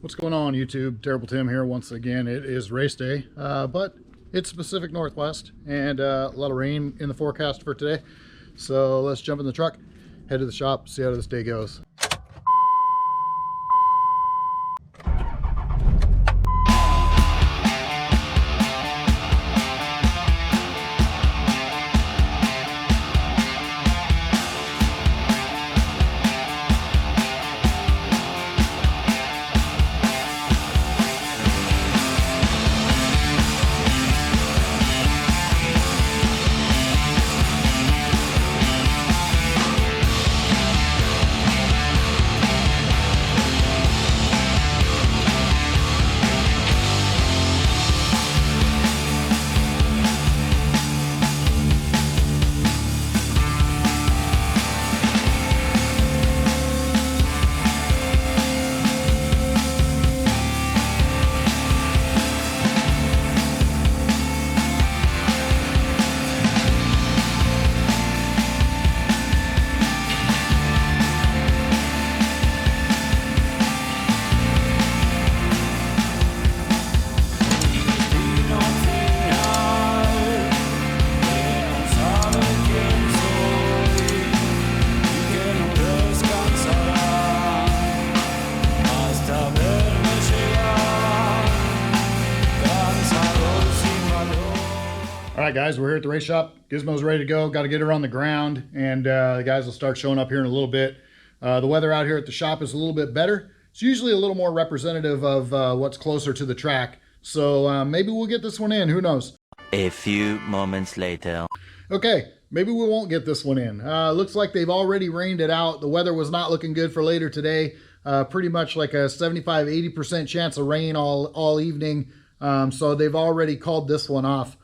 What's going on, YouTube? Terrible Tim here once again. It is race day, but it's Pacific Northwest and a lot of rain in the forecast for today. So let's jump in the truck, head to the shop, see how this day goes. All right, guys, we're here at the race shop. Gizmo's ready to go. Got to get her on the ground, and the guys will start showing up here in a little bit. The weather out here at the shop is a little bit better. It's usually a little more representative of what's closer to the track. So maybe we'll get this one in. Who knows? A few moments later. Okay, maybe we won't get this one in. Looks like they've already rained it out. The weather was not looking good for later today. Pretty much like a 75-80% chance of rain all evening. So they've already called this one off.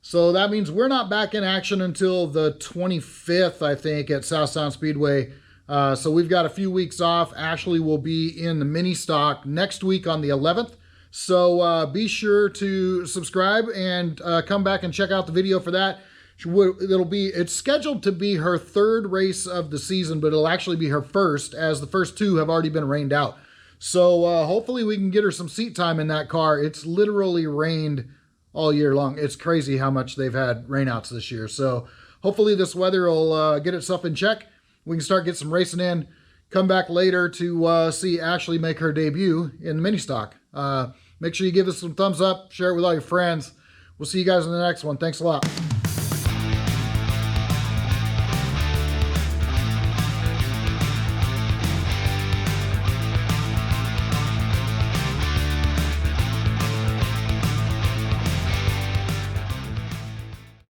So that means we're not back in action until the 25th, I think, at South Sound Speedway. So we've got a few weeks off. Ashley will be in the mini stock next week on the 11th. So be sure to subscribe and come back and check out the video for that. It's scheduled to be her third race of the season, but it'll actually be her first, as the first two have already been rained out. So hopefully we can get her some seat time in that car. It's literally rained all year long. It's crazy how much they've had rainouts this year. So hopefully this weather will get itself in check. We can start getting some racing in. Come back later to see Ashley make her debut in the mini stock. Make sure you give us some thumbs up, share it with all your friends. We'll see you guys in the next one. Thanks a lot.